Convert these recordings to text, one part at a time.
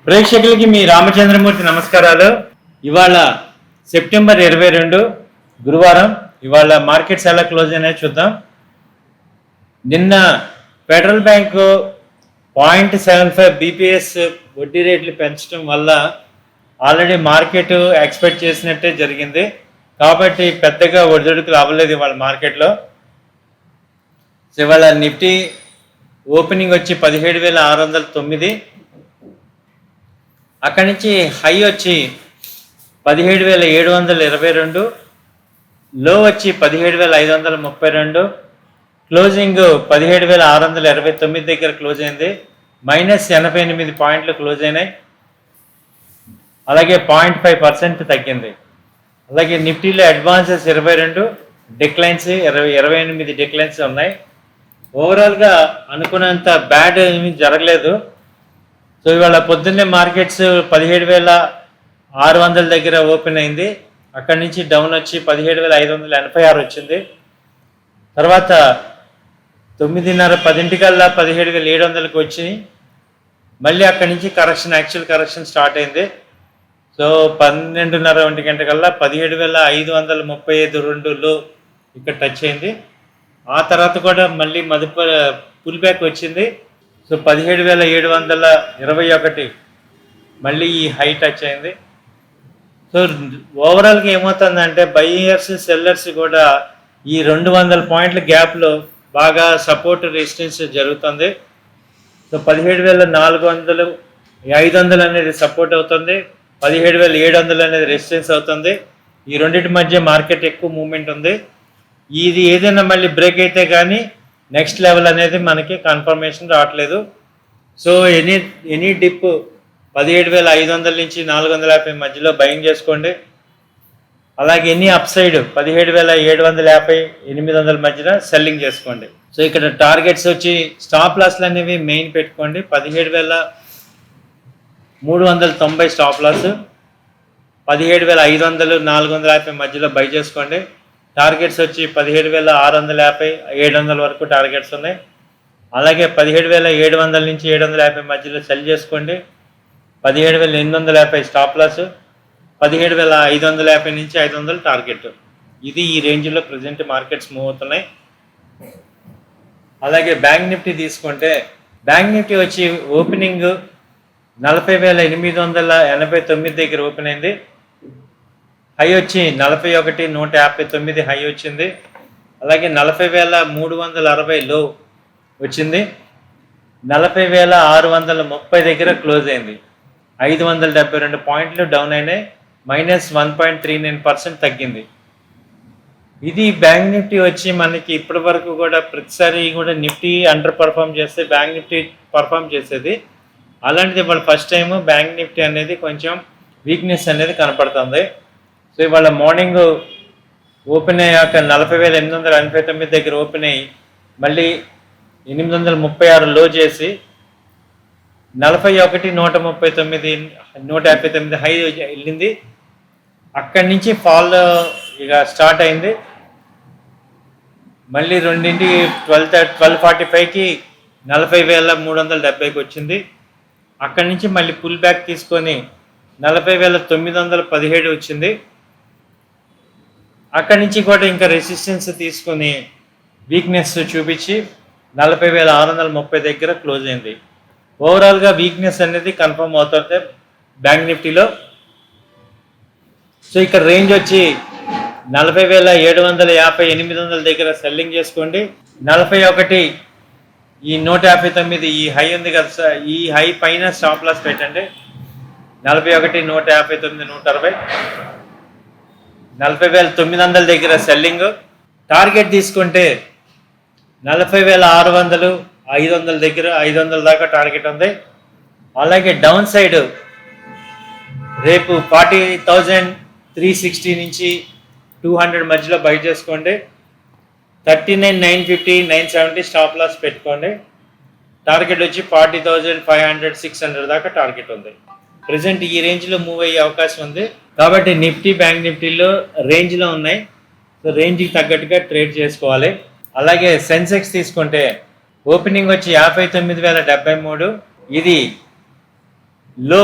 ప్రేక్షకులకి మీ రామచంద్రమూర్తి నమస్కారాలు. ఇవాళ సెప్టెంబర్ 22 గురువారం. ఇవాళ మార్కెట్స్ ఎలా క్లోజ్ అయినాయో చూద్దాం. నిన్న ఫెడరల్ బ్యాంకు 0.75 బీపీఎస్ వడ్డీ రేట్లు పెంచడం వల్ల ఆల్రెడీ మార్కెట్ ఎక్స్పెక్ట్ చేసినట్టే జరిగింది. కాబట్టి పెద్దగా ఒడిదుడుకులు అవ్వలేదు ఇవాళ మార్కెట్లో. ఇవాళ నిఫ్టీ ఓపెనింగ్ వచ్చి 17,609, అక్కడి నుంచి హై వచ్చి 17,722, లో వచ్చి 17,532, క్లోజింగ్ 17,629 దగ్గర క్లోజ్ అయింది. -88 పాయింట్లు క్లోజ్ అయినాయి. అలాగే 0.5% తగ్గింది. అలాగే నిఫ్టీలో అడ్వాన్సెస్ 22, డిక్లైన్స్ 28 డిక్లైన్స్ ఉన్నాయి. ఓవరాల్గా అనుకున్నంత బ్యాడ్ ఏమీ జరగలేదు. సో ఇవాళ పొద్దున్నే మార్కెట్స్ 17,600 దగ్గర ఓపెన్ అయింది. అక్కడి నుంచి డౌన్ వచ్చి 17,586 వచ్చింది. తర్వాత 9:30-10 17,700కి వచ్చి మళ్ళీ అక్కడి నుంచి యాక్చువల్ కరెక్షన్ స్టార్ట్ అయింది. సో 12:30-1 17,535 ఇక్కడ టచ్ అయింది. ఆ తర్వాత కూడా మళ్ళీ పుల్ బ్యాక్ వచ్చింది. సో 17,721 మళ్ళీ ఈ హై టచ్ అయింది. సో ఓవరాల్గా ఏమవుతుందంటే బయ్యర్స్ సెల్లర్స్ కూడా ఈ 200 పాయింట్ల గ్యాప్లో బాగా సపోర్ట్ రెసిస్టెన్స్ జరుగుతుంది. సో 17,400 500 అనేది సపోర్ట్ అవుతుంది, 17,700 అనేది రెసిస్టెన్స్ అవుతుంది. ఈ రెండింటి మధ్య మార్కెట్ ఎక్కువ మూమెంట్ ఉంది. ఇది ఏదైనా మళ్ళీ బ్రేక్ అయితే కానీ నెక్స్ట్ లెవెల్ అనేది మనకి కన్ఫర్మేషన్ రావట్లేదు. సో ఎనీ డిప్ 17,500 నుంచి 450 మధ్యలో బయింగ్ చేసుకోండి. అలాగే ఎనీ అప్ సైడ్ 17,750 800 మధ్యన సెల్లింగ్ చేసుకోండి. సో ఇక్కడ టార్గెట్స్ వచ్చి స్టాప్ లాస్లు అనేవి మెయిన్ పెట్టుకోండి. 17,390 స్టాప్ లాస్, 17,500 450 మధ్యలో బై చేసుకోండి. టార్గెట్స్ వచ్చి 17,650 700 వరకు టార్గెట్స్ ఉన్నాయి. అలాగే 17,700 నుంచి 750 మధ్యలో సెల్ చేసుకోండి. 17,850 స్టాప్ లాస్, 17,550 నుంచి 500 టార్గెట్. ఇది ఈ రేంజ్లో ప్రజెంట్ మార్కెట్స్ మూవ్ అవుతున్నాయి. అలాగే బ్యాంక్ నిఫ్టీ తీసుకుంటే బ్యాంక్ నిఫ్టీ వచ్చి ఓపెనింగ్ 40,889 దగ్గర ఓపెన్ అయింది. హై వచ్చి 41,159 హై వచ్చింది. అలాగే 40,360 లో వచ్చింది. 40,630 దగ్గర క్లోజ్ అయింది. 572 పాయింట్లు డౌన్ అయినాయి, -1.39% తగ్గింది. ఇది బ్యాంక్ నిఫ్టీ వచ్చి మనకి ఇప్పటి వరకు కూడా ప్రతిసారి కూడా నిఫ్టీ అండర్ పర్ఫామ్ చేస్తే బ్యాంక్ నిఫ్టీ పర్ఫామ్ చేసేది. అలాంటిది ఇవాళ ఫస్ట్ టైం బ్యాంక్ నిఫ్టీ అనేది కొంచెం వీక్నెస్ అనేది కనపడుతుంది. సో ఇవాళ మార్నింగ్ ఓపెన్ అయ్యాక 40,889 దగ్గర ఓపెన్ అయ్యి మళ్ళీ 836 లో చేసి 41,139 హై వెళ్ళింది. అక్కడి నుంచి ఫాల్ ఇక స్టార్ట్ అయింది. మళ్ళీ 12:45కి 40,370కి వచ్చింది. అక్కడి నుంచి మళ్ళీ పుల్ బ్యాక్ తీసుకొని 40,917 వచ్చింది. అక్కడి నుంచి కూడా ఇంకా రెసిస్టెన్స్ తీసుకొని వీక్నెస్ చూపించి 40,630 దగ్గర క్లోజ్ అయింది. ఓవరాల్గా వీక్నెస్ అనేది కన్ఫర్మ్ అవుతుంది బ్యాంక్ నిఫ్టీలో. సో ఇక్కడ రేంజ్ వచ్చి 40,750 800 దగ్గర సెల్లింగ్ చేసుకోండి. 41 ఈ 159 ఈ హై ఉంది కదా సార్, ఈ హై పైన స్టాప్ లాస్ పెట్టండి. 41 159 160 40,900 దగ్గర సెల్లింగ్. టార్గెట్ తీసుకుంటే 40,600 500 దగ్గర 500 దాకా టార్గెట్ ఉంది. అలాగే డౌన్ సైడ్ రేపు 40,360 నుంచి 200 మధ్యలో బై చేసుకోండి. 39,950 970 స్టాప్ లాస్ పెట్టుకోండి. టార్గెట్ వచ్చి 40,500 600 దాకా టార్గెట్ ఉంది. ప్రజెంట్ ఈ రేంజ్లో మూవ్ అయ్యే అవకాశం ఉంది. కాబట్టి నిఫ్టీ బ్యాంక్ నిఫ్టీలో రేంజ్లో ఉన్నాయి. సో రేంజ్కి తగ్గట్టుగా ట్రేడ్ చేసుకోవాలి. అలాగే సెన్సెక్స్ తీసుకుంటే ఓపెనింగ్ వచ్చి 59,073, ఇది లో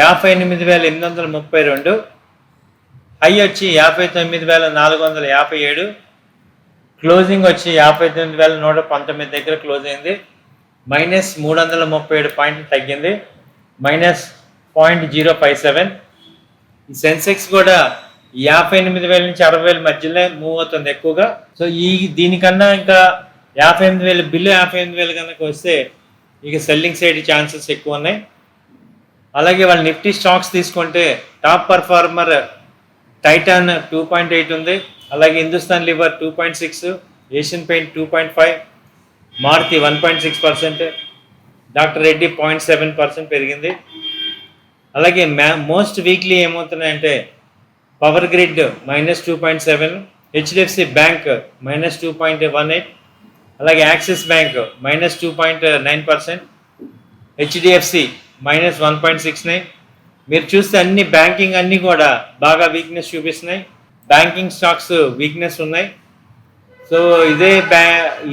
58,832, హై వచ్చి 59,457, క్లోజింగ్ వచ్చి 59,119 దగ్గర క్లోజ్ అయింది. -337 పాయింట్లు తగ్గింది, -0.057. ఈ సెన్సెక్స్ కూడా 58,000 నుంచి 60,000 మధ్యలో మూవ్ అవుతుంది ఎక్కువగా. సో దీనికన్నా ఇంకా 58,000 బిలో 58,000 కనుక వస్తే ఇక సెల్లింగ్ సైడ్ ఛాన్సెస్ ఎక్కువ ఉన్నాయి. అలాగే వాళ్ళు నిఫ్టీ స్టాక్స్ తీసుకుంటే టాప్ పర్ఫార్మర్ టైటాన్ 2.8 ఉంది, అలాగే Hindustan Lever 2.6, Asian paint 2.5, Maruti 1.6%, doctor Reddy 0.7% పెరిగింది. అలాగే మోస్ట్ వీక్లీ ఏమవుతున్నాయంటే పవర్ గ్రిడ్ -2.7, హెచ్డిఎఫ్సి బ్యాంక్ -2.18, అలాగే యాక్సిస్ బ్యాంక్ -2.9%, హెచ్డిఎఫ్సి -1.69. మీరు చూస్తే అన్ని బ్యాంకింగ్ అన్నీ కూడా బాగా వీక్నెస్ చూపిస్తున్నాయి, బ్యాంకింగ్ స్టాక్స్ వీక్నెస్ ఉన్నాయి. సో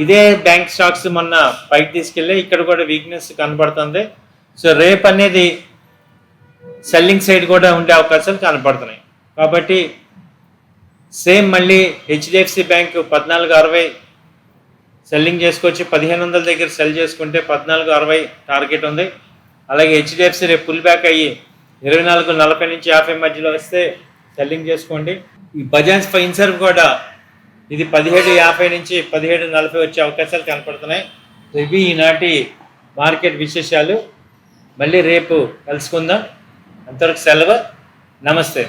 ఇదే బ్యాంక్ స్టాక్స్ మొన్న పైకి తీసుకెళ్ళి ఇక్కడ కూడా వీక్నెస్ కనపడుతుంది. సో రేపు అనేది సెల్లింగ్ సైడ్ కూడా ఉండే అవకాశాలు కనపడుతున్నాయి. కాబట్టి సేమ్ మళ్ళీ హెచ్డిఎఫ్సి బ్యాంక్ 1460 సెల్లింగ్ చేసుకొచ్చి 1500 దగ్గర సెల్ చేసుకుంటే 1460 టార్గెట్ ఉంది. అలాగే హెచ్డిఎఫ్సి రేపు పుల్ బ్యాక్ అయ్యి 2440 నుంచి 50 మధ్యలో వస్తే సెల్లింగ్ చేసుకోండి. ఈ బజాజ్ ఫైన్సర్వ్ కూడా ఇది 1750 నుంచి 1740 వచ్చే అవకాశాలు కనపడుతున్నాయి. సో ఇవి ఈనాటి మార్కెట్ విశేషాలు. మళ్ళీ రేపు కలుసుకుందాం. అంతవరకు సెలవు. నమస్తే.